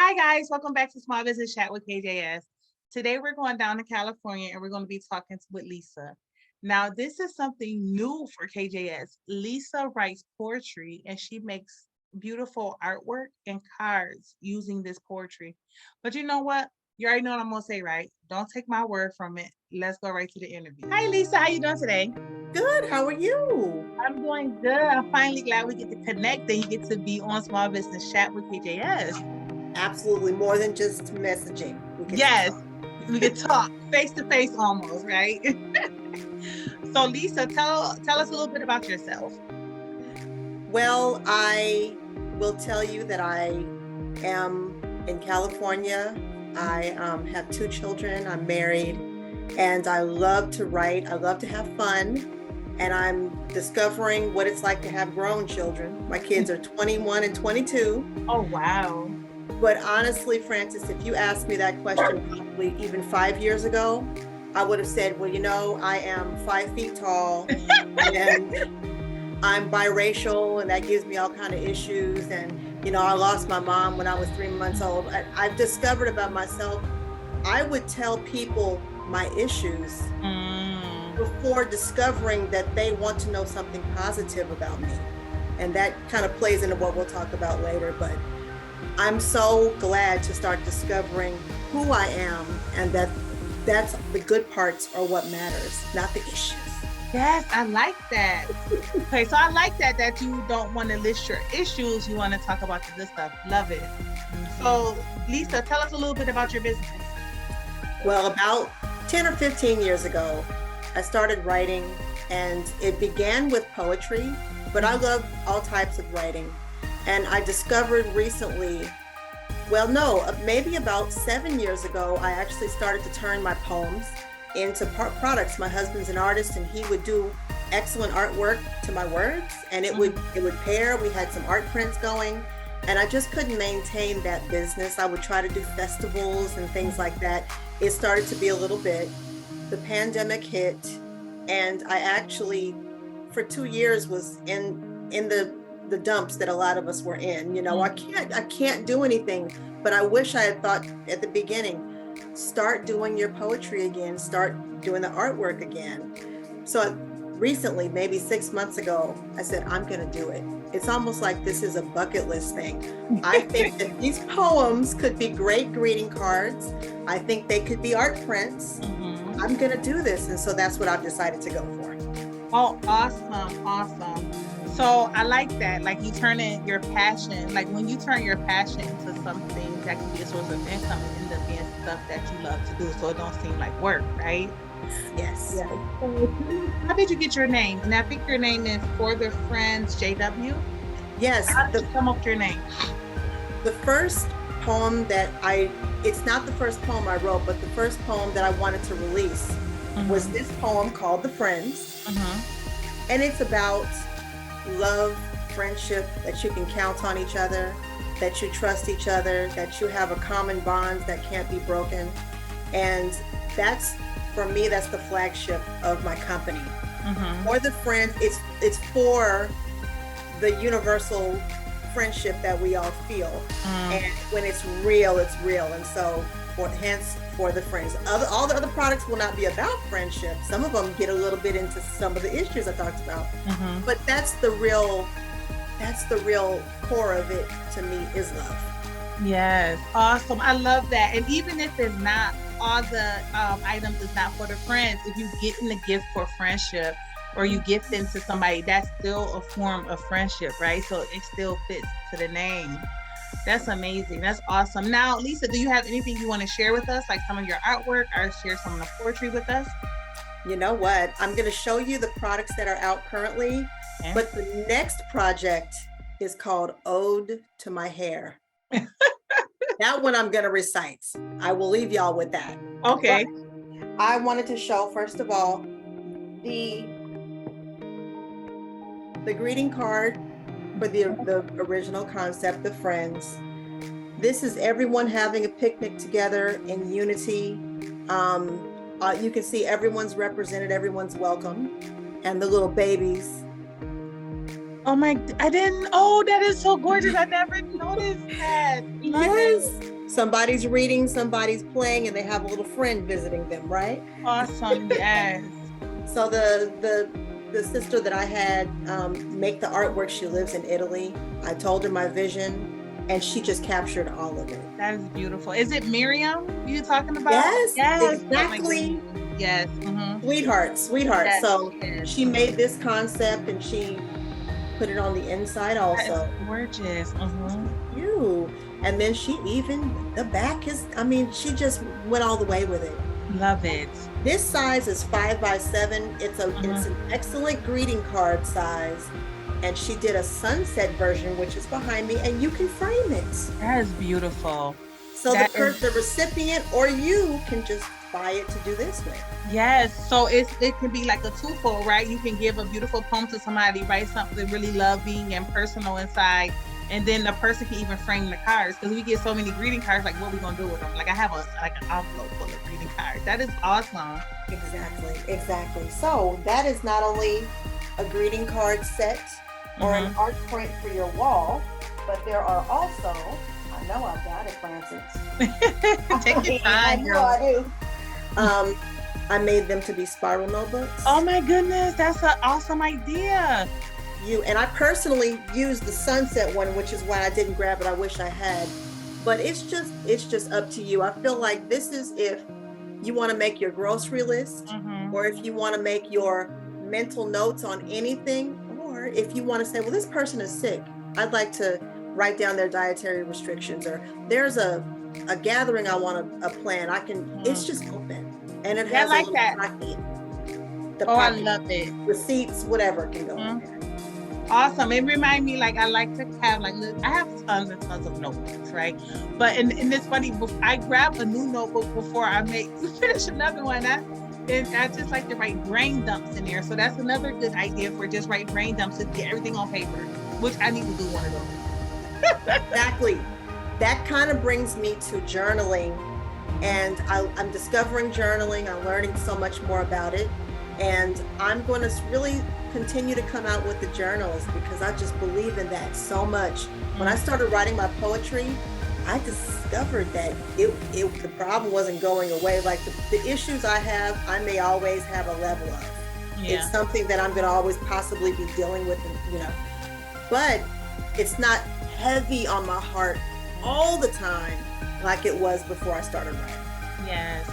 Hi guys, welcome back to Small Business Chat with KJS. Today we're going down to California and we're going to be talking with Lisa. Now, this is something new for KJS. Lisa writes poetry and she makes beautiful artwork and cards using this poetry. But you know what? You already know what I'm going to say, right? Don't take my word from it. Let's go right to the interview. Hi Lisa, how you doing today? Good. How are you? I'm doing good. I'm finally glad we get to connect and you get to be on Small Business Chat with KJS. Absolutely. More than just messaging. Yes, we could talk face to face almost, right? So Lisa, tell us a little bit about yourself. Well, I will tell you that I am in California. I have 2 children. I'm married and I love to write. I love to have fun. And I'm discovering what it's like to have grown children. My kids are 21 and 22. Oh, wow. But honestly, Francis, if you asked me that question probably even 5 years ago, I would have said, well, you know, I am 5 feet tall and I'm biracial and that gives me all kind of issues. And, you know, I lost my mom when I was 3 months old. I've discovered about myself, I would tell people my issues before discovering that they want to know something positive about me. And that kind of plays into what we'll talk about later. But I'm so glad to start discovering who I am and that's the good parts are what matters, not the issues. Yes, I like that. Okay, so I like that you don't want to list your issues. You want to talk about the good stuff. Love it. So Lisa, tell us a little bit about your business. Well, about 10 or 15 years ago, I started writing and it began with poetry, but I love all types of writing. And I discovered recently, maybe about 7 years ago, I actually started to turn my poems into products. My husband's an artist and he would do excellent artwork to my words and it would pair. We had some art prints going and I just couldn't maintain that business. I would try to do festivals and things like that. It started to be a little bit. The pandemic hit and I actually, for 2 years was in the dumps that a lot of us were in. You know, I can't do anything, but I wish I had thought at the beginning, start doing your poetry again, start doing the artwork again. So recently, maybe 6 months ago, I said, I'm going to do it. It's almost like this is a bucket list thing. I think that these poems could be great greeting cards. I think they could be art prints. I'm going to do this. And so that's what I've decided to go for. Oh, awesome. So I like that. Like you turn in your passion, like when you turn your passion into something that can be a source of income, it ends up being stuff that you love to do. So it don't seem like work, right? Yes. Yeah. So how did you get your name? And I think your name is For the Friends JW. Yes. How did you come up with your name? The first poem it's not the first poem I wrote, but the first poem that I wanted to release was this poem called The Friends. And it's about love, friendship, that you can count on each other, that you trust each other, that you have a common bond that can't be broken. And that's, for me, that's the flagship of my company. For the Friends, it's for the universal friendship that we all feel. And when it's real, it's real. And so hence For the Friends. All the other products will not be about friendship. Some of them get a little bit into some of the issues I talked about. But that's the real core of it to me is love. Yes, awesome. I love that. And even if it's not all the items is not for the friends, if you get in the gift for friendship or you gift into somebody, that's still a form of friendship, right? So it still fits to the name. That's amazing. That's awesome. Now, Lisa, do you have anything you want to share with us, like some of your artwork or share some of the poetry with us? You know what? I'm going to show you the products that are out currently, but the next project is called Ode to My Hair. That one I'm going to recite. I will leave y'all with that. Okay. But I wanted to show, first of all, the greeting card for the original concept, The Friends. This is everyone having a picnic together in unity. You can see everyone's represented, everyone's welcome, and the little babies. Oh, that is so gorgeous. I never noticed that. Yes. somebody's reading, somebody's playing, and they have a little friend visiting them, right? Awesome. Yes. So the sister that I had make the artwork, she lives in Italy. I told her my vision, and she just captured all of it. That is beautiful. Is it Miriam you talking about? Yes, Yes. exactly. Oh, yes. Mm-hmm. Sweetheart. Yes, So yes. she made this concept, and she put it on the inside also. That is gorgeous. Mm-hmm. You. And then she even, the back is, I mean, she just went all the way with it. Love it. This size is 5x7. It's an excellent greeting card size. And she did a sunset version, which is behind me, and you can frame it. That is beautiful. So the recipient or you can just buy it to do this with. Yes. So it can be like a twofold, right? You can give a beautiful poem to somebody, write something really loving and personal inside. And then the person can even frame the cards, because we get so many greeting cards. Like, what are we gonna do with them? Like, I have an envelope full of greeting cards. That is awesome. Exactly. So that is not only a greeting card set or an art print for your wall, but there are also, I know I've got it, Francis. Take your time, girl. I do. I made them to be spiral notebooks. Oh my goodness, that's an awesome idea. And I personally used the sunset one, which is why I didn't grab it. I wish I had, but it's just up to you. I feel like this is if you want to make your grocery list, or if you want to make your mental notes on anything, or if you want to say, well, this person is sick, I'd like to write down their dietary restrictions, or there's a gathering I want to plan. I can. It's just open, and it has like that. I love it. Receipts, whatever can go in there. Awesome. It reminds me, like, I like to have, like, I have tons and tons of notebooks, right? But and it's funny, I grab a new notebook before I finish another one. And I just like to write brain dumps in there. So that's another good idea for just write brain dumps to get everything on paper, which I need to do one of those. Exactly. That kind of brings me to journaling. And I'm discovering journaling. I'm learning so much more about it. And I'm going to really continue to come out with the journals, because I just believe in that so much. When I started writing my poetry, I discovered that the problem wasn't going away. Like the issues I have, I may always have a level of. Yeah. It's something that I'm going to always possibly be dealing with, but it's not heavy on my heart all the time like it was before I started writing. Yes.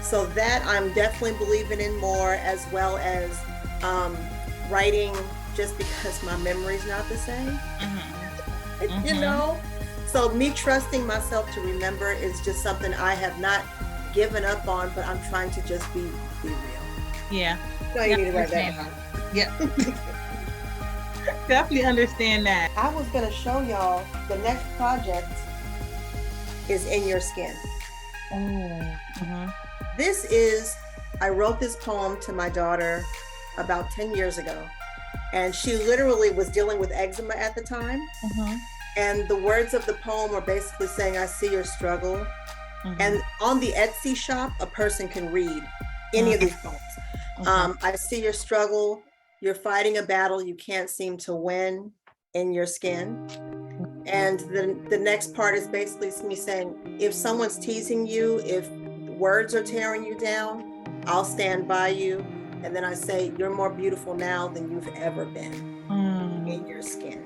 So that I'm definitely believing in more, as well as writing just because my memory's not the same. So me trusting myself to remember is just something I have not given up on, but I'm trying to just be real. Yeah. So you need to write that down. Yeah. Definitely understand that. I was going to show y'all the next project is In Your Skin. I wrote this poem to my daughter about 10 years ago, and she literally was dealing with eczema at the time. And the words of the poem are basically saying, I see your struggle. And on the Etsy shop, a person can read any of these poems. I see your struggle. You're fighting a battle you can't seem to win in your skin. And the next part is basically me saying, if someone's teasing you, if words are tearing you down, I'll stand by you. And then I say, you're more beautiful now than you've ever been in your skin.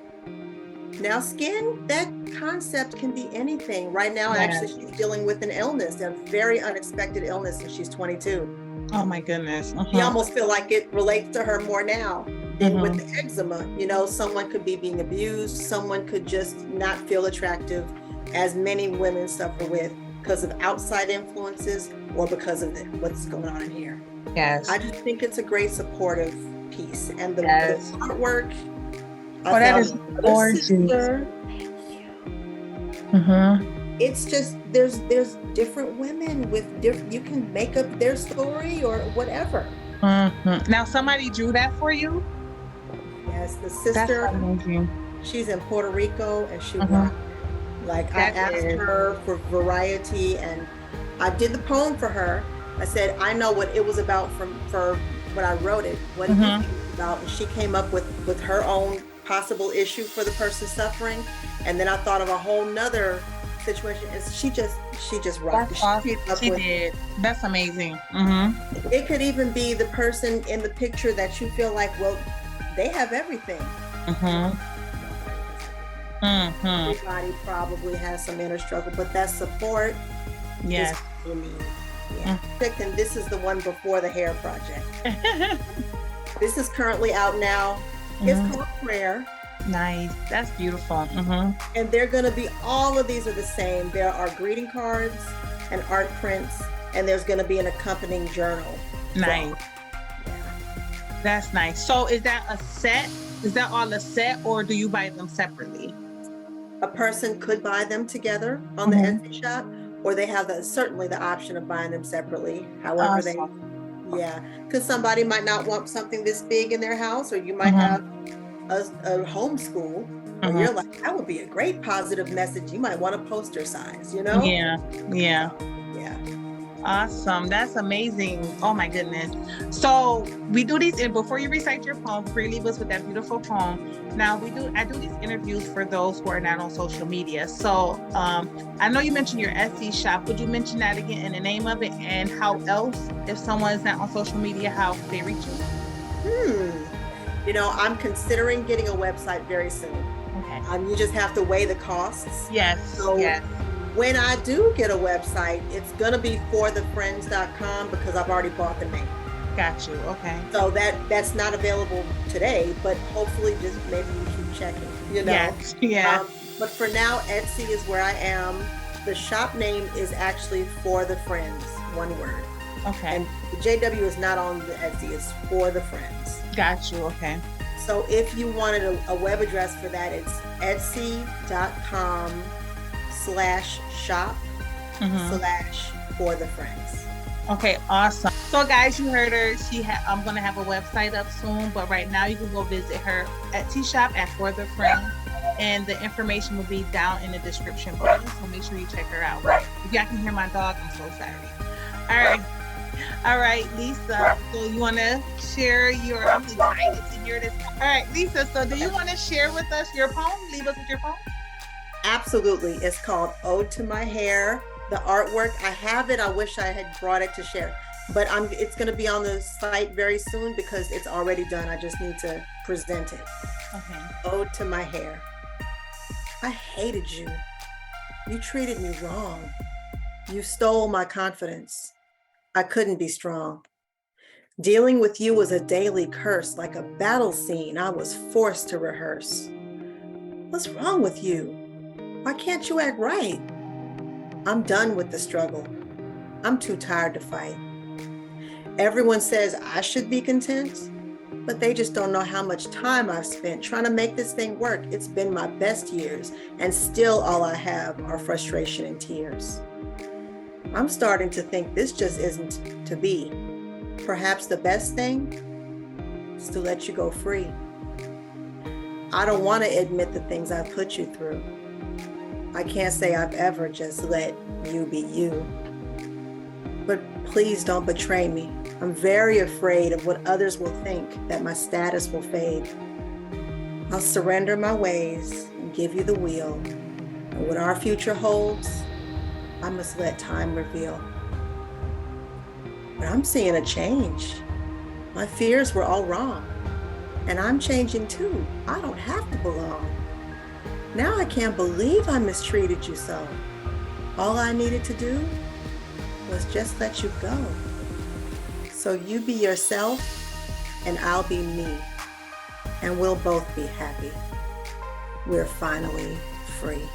Now, skin, that concept can be anything. Right now, actually, she's dealing with an illness, a very unexpected illness, and she's 22. Oh my goodness. You almost feel like it relates to her more now than with the eczema. Someone could be being abused. Someone could just not feel attractive, as many women suffer with, because of outside influences or because of what's going on in here. Yes. I just think it's a great supportive piece. And the artwork. That is gorgeous. It's just, there's different women with you can make up their story or whatever. Now, somebody drew that for you? Yes, the sister. She's in Puerto Rico, and she rocked. Like, I asked her for variety, and I did the poem for her. I said, I know what it was about for when I wrote it, what it was about, and she came up with her own possible issue for the person suffering. And then I thought of a whole nother situation is she just rocked. That's She awesome. came up She with. did. That's amazing. Mm-hmm. It could even be the person in the picture that you feel like, well, they have everything. Mm-hmm. Mm-hmm. Everybody probably has some inner struggle, but that support Yes. is what you need. Yeah. And this is the one before the hair project. This is currently out now. It's called Prayer. Nice. That's beautiful. Mm-hmm. And they're going to be, all of these are the same. There are greeting cards and art prints, and there's going to be an accompanying journal. Nice. That's nice. So is that a set? Is that all a set, or do you buy them separately? A person could buy them together on the Etsy shop, or they have certainly the option of buying them separately. However, because somebody might not want something this big in their house, or you might have a homeschool, or you're like, that would be a great positive message. You might want a poster size, you know? Yeah. Yeah. Awesome. That's amazing. Oh my goodness. So we do these, and before you recite your poem, leave us with that beautiful poem. Now I do these interviews for those who are not on social media. So I know you mentioned your Etsy shop. Would you mention that again, and the name of it, and how else, if someone is not on social media, how can they reach you? You know, I'm considering getting a website very soon. Okay. You just have to weigh the costs. Yes. So yes. When I do get a website, it's going to be forthefriends.com, because I've already bought the name. Got you. Okay. So that's not available today, but hopefully just maybe you keep checking, you know? Yes. Yeah. But for now, Etsy is where I am. The shop name is actually For the Friends, one word. Okay. And the JW is not on the Etsy, it's For the Friends. Got you. Okay. So if you wanted a web address for that, it's etsy.com/shop/forthefriends. Okay, awesome. So guys, you heard her. I'm gonna have a website up soon, but right now you can go visit her Etsy shop at For the Friends, and the information will be down in the description below. So make sure you check her out. If y'all can hear my dog, I'm so sorry. All right, Lisa. So you want to share I'm excited to hear this. All right, Lisa. So do you want to share with us your poem? Leave us with your poem. Absolutely. It's called Ode to My Hair. The artwork, I have it. I wish I had brought it to share, but it's going to be on the site very soon because it's already done. I just need to present it. Okay. Ode to My Hair. I hated you. You treated me wrong. You stole my confidence. I couldn't be strong. Dealing with you was a daily curse, like a battle scene I was forced to rehearse. What's wrong with you? Why can't you act right? I'm done with the struggle. I'm too tired to fight. Everyone says I should be content, but they just don't know how much time I've spent trying to make this thing work. It's been my best years, and still all I have are frustration and tears. I'm starting to think this just isn't to be. Perhaps the best thing is to let you go free. I don't want to admit the things I've put you through. I can't say I've ever just let you be you. But please don't betray me. I'm very afraid of what others will think, that my status will fade. I'll surrender my ways and give you the wheel. And what our future holds, I must let time reveal. But I'm seeing a change. My fears were all wrong. And I'm changing too. I don't have to belong. Now I can't believe I mistreated you so. All I needed to do was just let you go. So you be yourself and I'll be me. And we'll both be happy. We're finally free.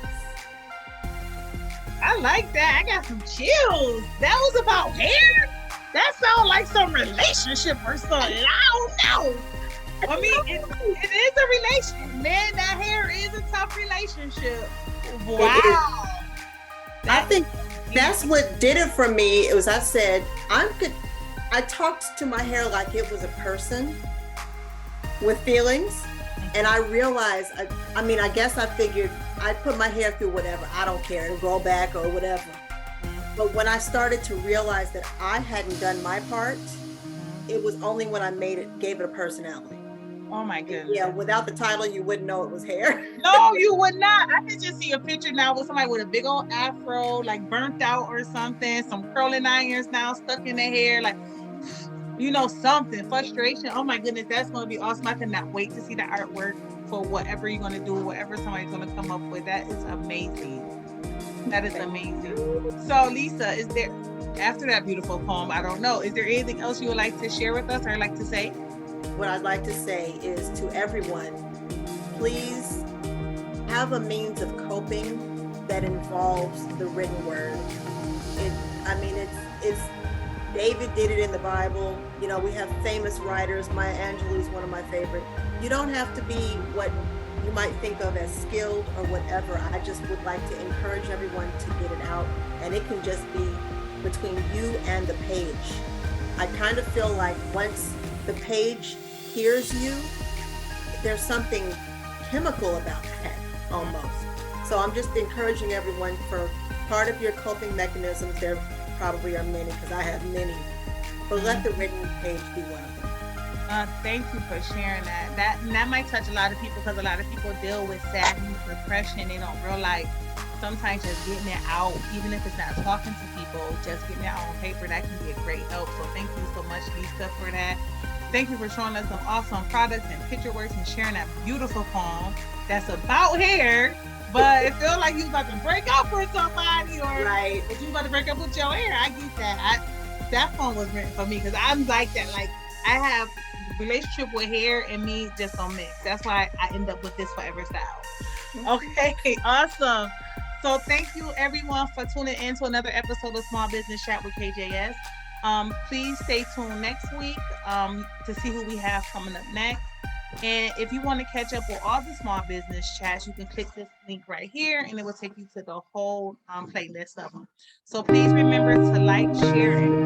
I like that. I got some chills. That was about hair? That sounds like some relationship or something. I don't know. I mean, it is a relationship. Man, that hair is a tough relationship. Wow. I think that's what did it for me. It was, I said, I talked to my hair like it was a person with feelings. And I realized, I guess I figured I'd put my hair through whatever. I don't care. It'll grow back or whatever. But when I started to realize that I hadn't done my part, it was only when I gave it a personality. Oh my Yeah, goodness. without the title, you wouldn't know it was hair. No, you would not. I could just see a picture now with somebody with a big old afro, like burnt out or something, some curling irons now stuck in their hair, like, something, frustration. Oh my goodness, that's going to be awesome. I cannot wait to see the artwork for whatever you're going to do, whatever somebody's going to come up with. That is amazing. That is amazing. So, Lisa, is there, after that beautiful poem, I don't know, is there anything else you would like to share with us or like to say? What I'd like to say is to everyone, please have a means of coping that involves the written word. It's David did it in the Bible. We have famous writers. Maya Angelou is one of my favorite. You don't have to be what you might think of as skilled or whatever. I just would like to encourage everyone to get it out, and it can just be between you and the page. I kind of feel like once the page hears you, there's something chemical about that almost. So I'm just encouraging everyone, for part of your coping mechanisms, there probably are many, because I have many, but let the written page be one of them. Thank you for sharing that. That might touch a lot of people, because a lot of people deal with sadness, depression. They don't realize sometimes just getting it out, even if it's not talking to people, just getting it out on paper, that can be a great help. So thank you so much, Lisa, for that. Thank you for showing us some awesome products and picture works and sharing that beautiful poem that's about hair, but it feels like you about to break up with somebody, or Right. if you about to break up with your hair. I get that. That poem was written for me, because I'm like that. Like, I have relationship with hair and me just don't mix. That's why I end up with this forever style. Okay, awesome. So thank you everyone for tuning in to another episode of Small Business Chat with KJS. Please stay tuned next week to see who we have coming up next. And if you want to catch up with all the small business chats, you can click this link right here, and it will take you to the whole playlist of them. So please remember to like, share, and